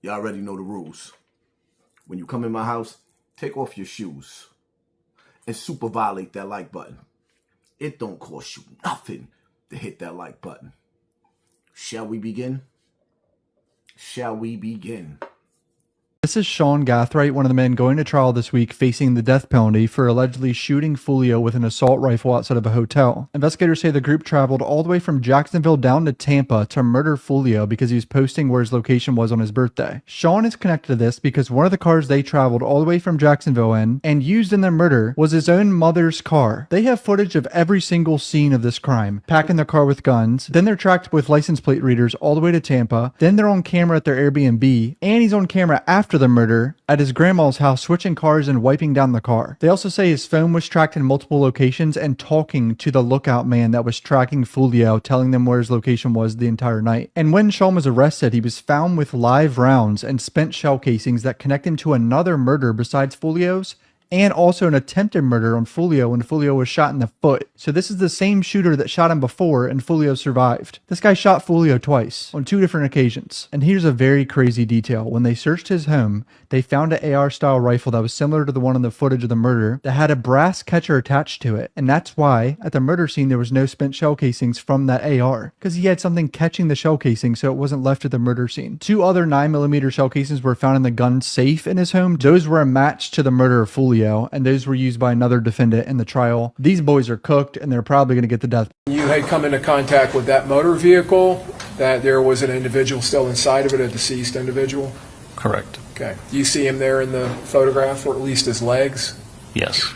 Y'all already know the rules. When you come in my house, take off your shoes and super violate that like button. It don't cost you nothing to hit that like button. Shall we begin? Shall we begin? This is Shawn Gath, one of the men going to trial this week facing the death penalty for allegedly shooting Foolio with an assault rifle outside of a hotel. Investigators say the group traveled all the way from Jacksonville down to Tampa to murder Foolio because he was posting where his location was on his birthday. Shawn is connected to this because one of the cars they traveled all the way from Jacksonville in and used in their murder was his own mother's car. They have footage of every single scene of this crime, packing their car with guns, then they're tracked with license plate readers all the way to Tampa, then they're on camera at their Airbnb, and he's on camera after the murder at his grandma's house switching cars and wiping down the car. They also say his phone was tracked in multiple locations and talking to the lookout man that was tracking Foolio, telling them where his location was the entire night. And when Shawn was arrested, he was found with live rounds and spent shell casings that connect him to another murder besides Foolio's, and also an attempted murder on Foolio when Foolio was shot in the foot. So this is the same shooter that shot him before and Foolio survived. This guy shot Foolio twice on 2 different occasions. And here's a very crazy detail. When they searched his home, they found an AR style rifle that was similar to the one in the footage of the murder that had a brass catcher attached to it. And that's why at the murder scene there was no spent shell casings from that AR, because he had something catching the shell casing so it wasn't left at the murder scene. 2 other 9mm shell casings were found in the gun safe in his home. Those were a match to the murder of Foolio, and those were used by another defendant in the trial. These boys are cooked and they're probably going to get the death. You had come into contact with that motor vehicle, that there was an individual still inside of it, a deceased individual? Correct. Okay. Do you see him there in the photograph, or at least his legs? Yes.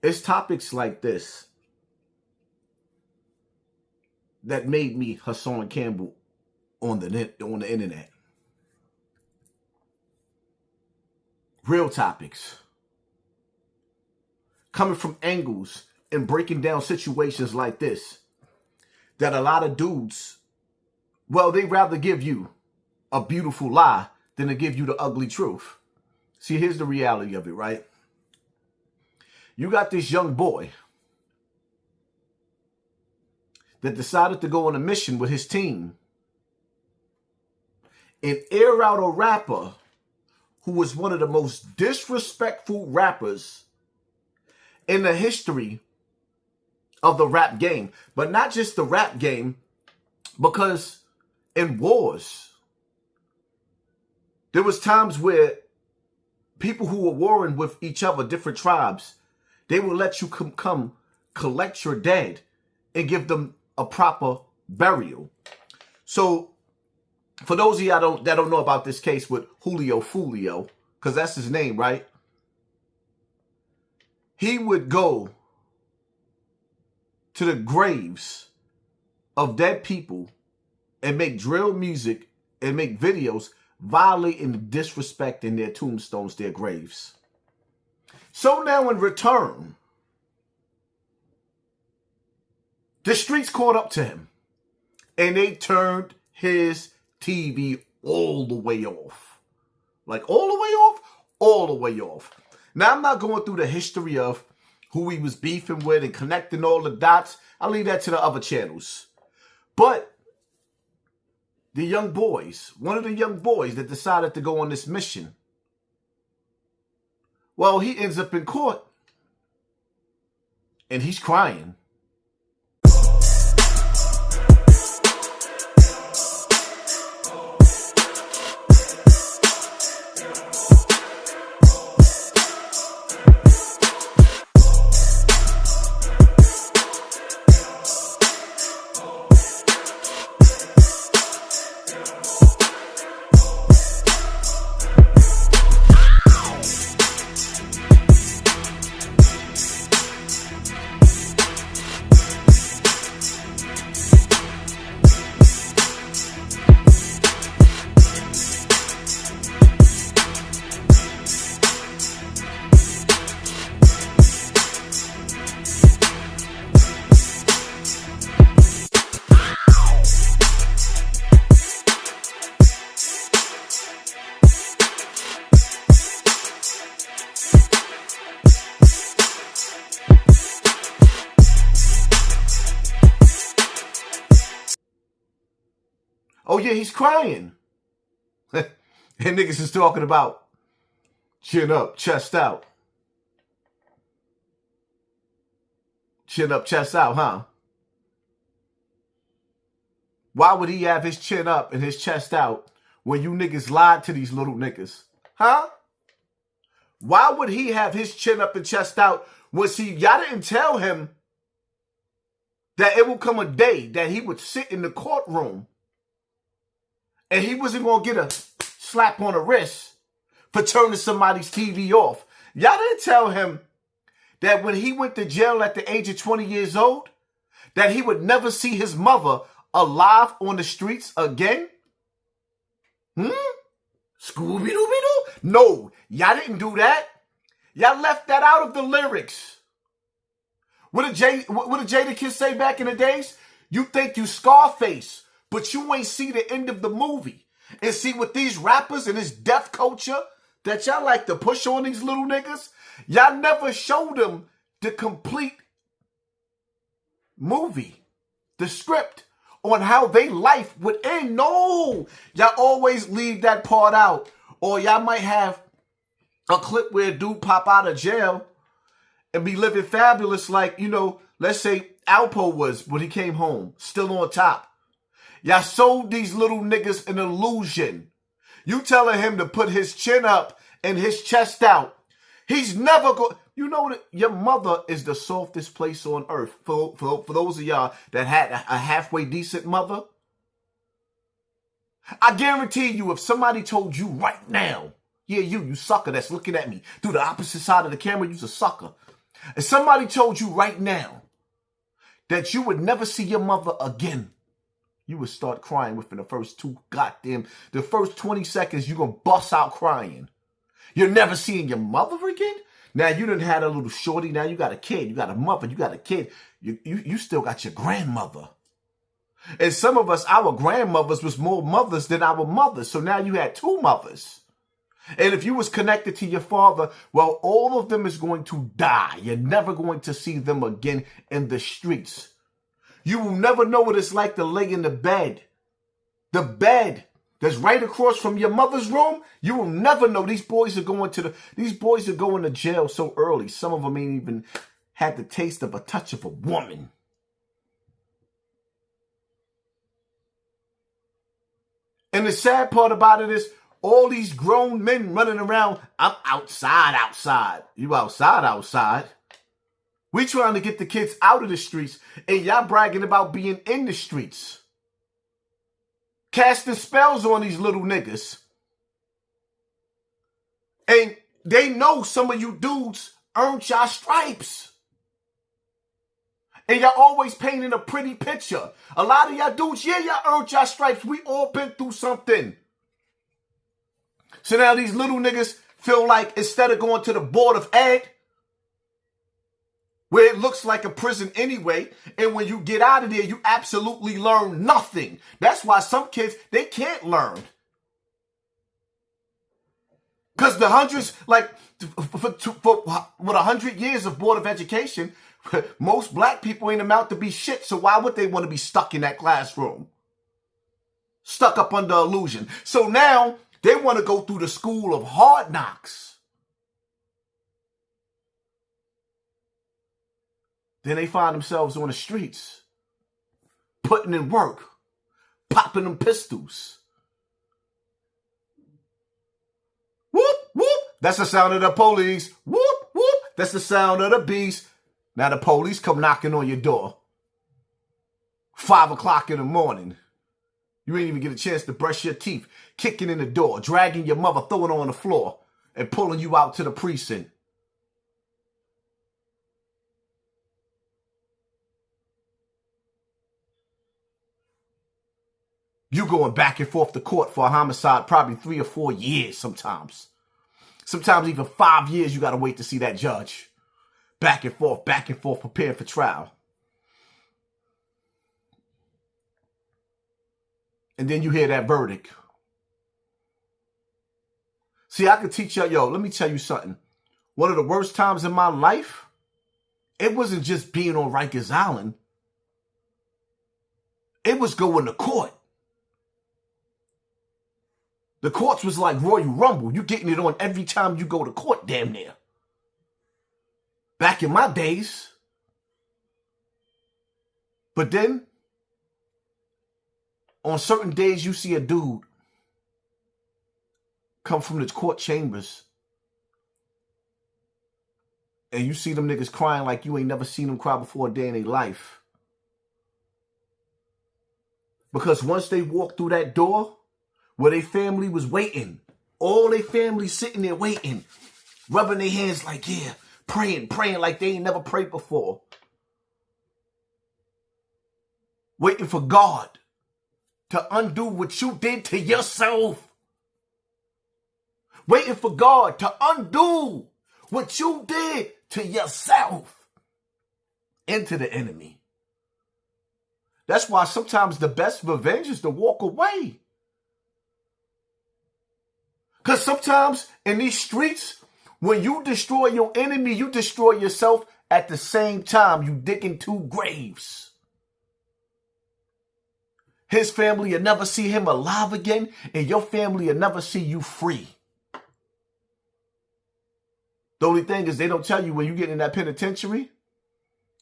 It's topics like this that made me Hassan Campbell on the internet. Real topics. Coming from angles and breaking down situations like this that a lot of dudes, well, they'd rather give you a beautiful lie than to give you the ugly truth. See, here's the reality of it, right? You got this young boy that decided to go on a mission with his team and air out a rapper who was one of the most disrespectful rappers in the history of the rap game. But not just the rap game, because in wars, there was times where people who were warring with each other, different tribes, they would let you come collect your dead and give them a proper burial. So for those of y'all that don't know about this case with Julio Foolio, because that's his name, right? He would go to the graves of dead people and make drill music and make videos violating and disrespecting their tombstones, their graves. So now in return, the streets caught up to him and they turned his TV all the way off. Like all the way off? All the way off. Now, I'm not going through the history of who he was beefing with and connecting all the dots. I'll leave that to the other channels. But the young boys, one of the young boys that decided to go on this mission, well, he ends up in court and he's crying. yeah, he's crying. And niggas is talking about chin up, chest out. Chin up, chest out, huh? Why would he have his chin up and his chest out when you niggas lied to these little niggas? Huh? Why would he have his chin up and chest out when y'all didn't tell him that it will come a day that he would sit in the courtroom and he wasn't going to get a slap on the wrist for turning somebody's TV off? Y'all didn't tell him that when he went to jail at the age of 20 years old, that he would never see his mother alive on the streets again? Scooby-Dooby-Doo? No, y'all didn't do that. Y'all left that out of the lyrics. What did Jada Kiss say back in the days? You think you Scarface, but you ain't see the end of the movie. And see, with these rappers and this death culture that y'all like to push on these little niggas, y'all never showed them the complete movie, the script on how they life would end. No, y'all always leave that part out. Or y'all might have a clip where a dude pop out of jail and be living fabulous like, let's say Alpo was when he came home, still on top. Y'all sold these little niggas an illusion. You telling him to put his chin up and his chest out. He's never going. You know that your mother is the softest place on earth. For those of y'all that had a halfway decent mother, I guarantee you, if somebody told you right now, yeah, you sucker that's looking at me through the opposite side of the camera, you's a sucker. If somebody told you right now that you would never see your mother again, you would start crying within the first 20 seconds, you're going to bust out crying. You're never seeing your mother again? Now, you done had a little shorty. Now you got a kid. You got a mother. You got a kid. You still got your grandmother. And some of us, our grandmothers was more mothers than our mothers. So now you had two mothers. And if you was connected to your father, well, all of them is going to die. You're never going to see them again in the streets. You will never know what it's like to lay in the bed. The bed that's right across from your mother's room. You will never know. These boys are going to jail so early. Some of them ain't even had the taste of a touch of a woman. And the sad part about it is all these grown men running around. I'm outside. You outside. We trying to get the kids out of the streets, and y'all bragging about being in the streets. Casting spells on these little niggas. And they know some of you dudes earned y'all stripes. And y'all always painting a pretty picture. A lot of y'all dudes, yeah, y'all earned y'all stripes. We all been through something. So now these little niggas feel like instead of going to the Board of Ed, where it looks like a prison anyway, and when you get out of there, you absolutely learn nothing. That's why some kids, they can't learn. Because the hundreds, like, for 100 years of Board of Education, most black people ain't amount to be shit, so why would they want to be stuck in that classroom? Stuck up under illusion. So now, they want to go through the school of hard knocks. Then they find themselves on the streets, putting in work, popping them pistols. Whoop, whoop. That's the sound of the police. Whoop, whoop. That's the sound of the beast. Now the police come knocking on your door. 5 o'clock in the morning. You ain't even get a chance to brush your teeth. Kicking in the door, dragging your mother, throwing her on the floor, and pulling you out to the precinct. You going back and forth to court for a homicide probably 3 or 4 years sometimes. Sometimes even 5 years you got to wait to see that judge. Back and forth, preparing for trial. And then you hear that verdict. See, I could teach y'all, let me tell you something. One of the worst times in my life, it wasn't just being on Rikers Island. It was going to court. The courts was like Royal Rumble. You getting it on every time you go to court, damn near. Back in my days. But then, on certain days, you see a dude come from the court chambers and you see them niggas crying like you ain't never seen them cry before a day in their life. Because once they walked through that door where their family was waiting, all their family sitting there waiting, rubbing their hands like, yeah, praying like they ain't never prayed before. Waiting for God to undo what you did to yourself. Waiting for God to undo what you did to yourself and to the enemy. That's why sometimes the best revenge is to walk away. Because sometimes in these streets, when you destroy your enemy, you destroy yourself at the same time. You digging two graves. His family will never see him alive again, and your family will never see you free. The only thing is they don't tell you when you get in that penitentiary,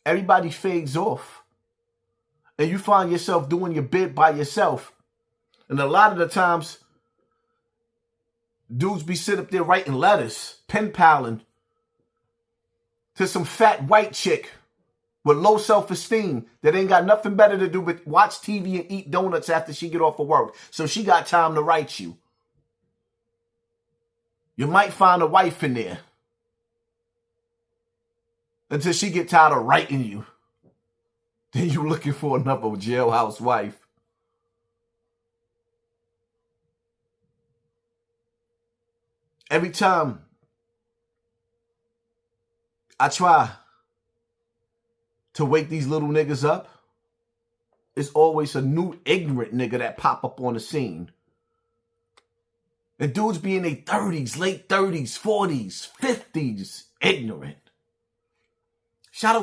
everybody fades off. And you find yourself doing your bit by yourself. And a lot of the times, dudes be sitting up there writing letters, pen paling to some fat white chick with low self-esteem that ain't got nothing better to do but watch TV and eat donuts after she get off of work. So she got time to write you. You might find a wife in there until she get tired of writing you. Then you looking for another jailhouse wife. Every time I try to wake these little niggas up, it's always a new ignorant nigga that pop up on the scene. And dudes be in their 30s, late 30s, 40s, 50s, ignorant. Shout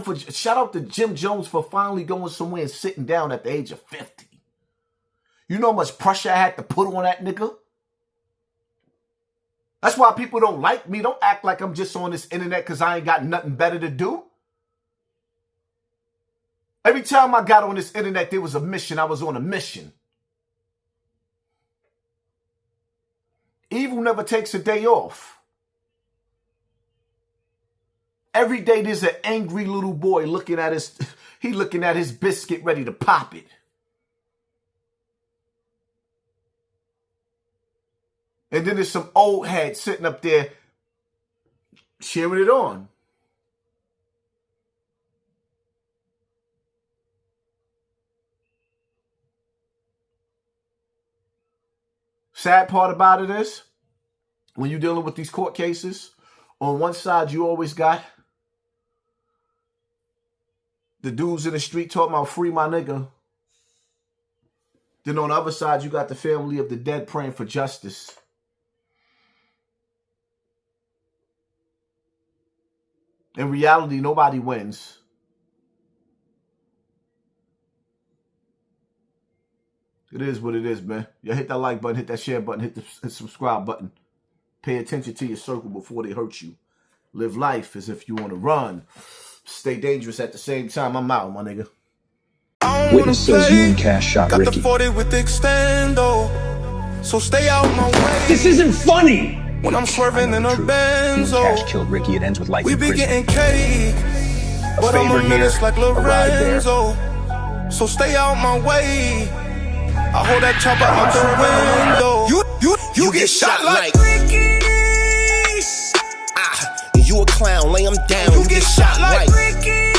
out to Jim Jones for finally going somewhere and sitting down at the age of 50. You know how much pressure I had to put on that nigga? That's why people don't like me. Don't act like I'm just on this internet because I ain't got nothing better to do. Every time I got on this internet, there was a mission. I was on a mission. Evil never takes a day off. Every day there's an angry little boy looking at his biscuit ready to pop it. And then there's some old head sitting up there cheering it on. Sad part about it is, when you're dealing with these court cases, on one side you always got the dudes in the street talking about free my nigga. Then on the other side, you got the family of the dead praying for justice. In reality, nobody wins. It is what it is, man. You hit that like button, hit that share button, hit the subscribe button. Pay attention to your circle before they hurt you. Live life as if you want to run. Stay dangerous at the same time. I'm out, my nigga. Witness says you and Cash shot Got Ricky. the 40 with the extendo, so stay out my way. This isn't funny! When I'm swerving in a You and Benzo, Cash killed Ricky. It ends with life we in be prison. getting cake, but I'm favor a here, menace like a ride there. Lorenzo, so stay out my way. I hold that chopper out the window. You get shot like Ricky. You a clown, lay him down. You get shot like Ricky.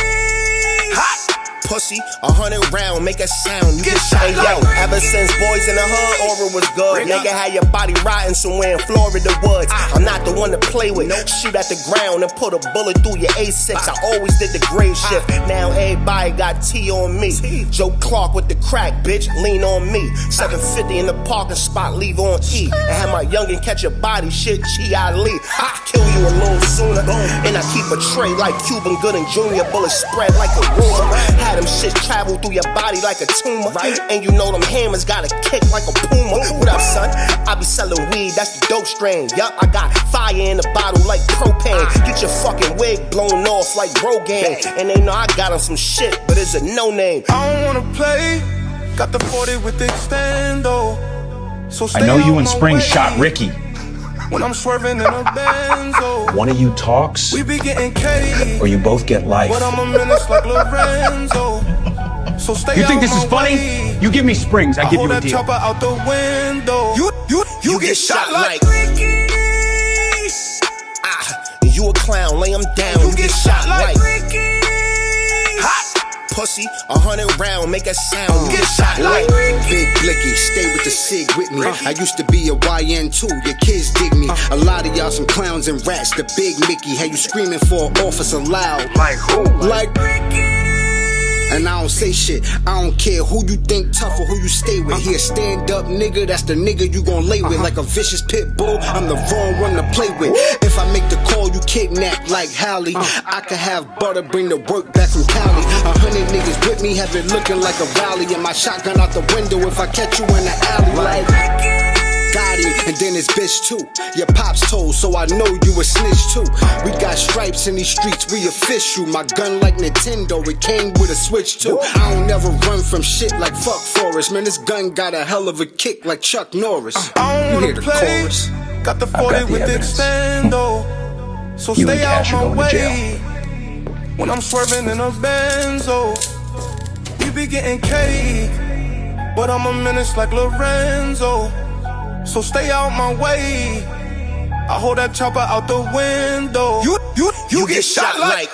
Hot pussy, 100 round, make a sound. You get shot like ever since Boys in the Hood, aura was good. Nigga had your body rotting somewhere in Florida woods. I'm not the one to play with. Shoot at the ground and put a bullet through your A6. I always did the grave shift. Now everybody got T on me. Joe Clark with the crack, bitch, lean on me. 750 in the parking spot, leave on E. And have my youngin' catch a body, shit, G.I. Lee. I kill you a little sooner. And I keep a tray like Cuban Gooding Jr. Bullets spread like a rumor. Had Them shit travel through your body like a tumor. And you know them hammers got a kick like a puma. What up, son? I be selling weed, that's the dope strain. Yup, I got fire in the bottle like propane. Get your fucking wig blown off like Rogaine. And they know I got on some shit, but it's a no name. I don't wanna play. Got the 40 with the extendo. So I know you and Spring shot Ricky. When I'm swerving in a Benzo. One of you talks, We be getting cake. or you both get life. But I'm a menace like Lorenzo. So stay You think out this is my funny? way. You give me Springs, I give hold you a that deal. chopper out the window. You get shot like Ricky. You a clown, lay him down. You get shot like Ricky. Pussy, 100 round, make a sound. You get shot like Big Blicky, stay with the SIG with me. I used to be a YN too, your kids dig me. A lot of y'all some clowns and rats, the big Mickey. Had you screaming for an officer loud. Like who? Like and I don't say shit, I don't care who you think tough or who you stay with. He a stand up nigga, that's the nigga you gon' lay with. Like a vicious pit bull, I'm the wrong one to play with. If I make the call, you kidnap like Hallie. I could have butter, bring the work back from Cali. 100 niggas with me, have it looking like a rally. And my shotgun out the window if I catch you in the alley. Like got him, and then his bitch too. Your pops told, so I know you a snitch too. We got stripes in these streets, we official. My gun like Nintendo, it came with a switch too. I don't never run from shit like fuck Forrest. Man, this gun got a hell of a kick like Chuck Norris. I don't You hear wanna the play. chorus? Got the got 40 the with the evidence. extendo. So You and stay out Cash are my going to way. When I'm swerving in a Benzo. We be getting cake. But I'm a menace like Lorenzo. So stay out my way. I hold that chopper out the window. You get shot like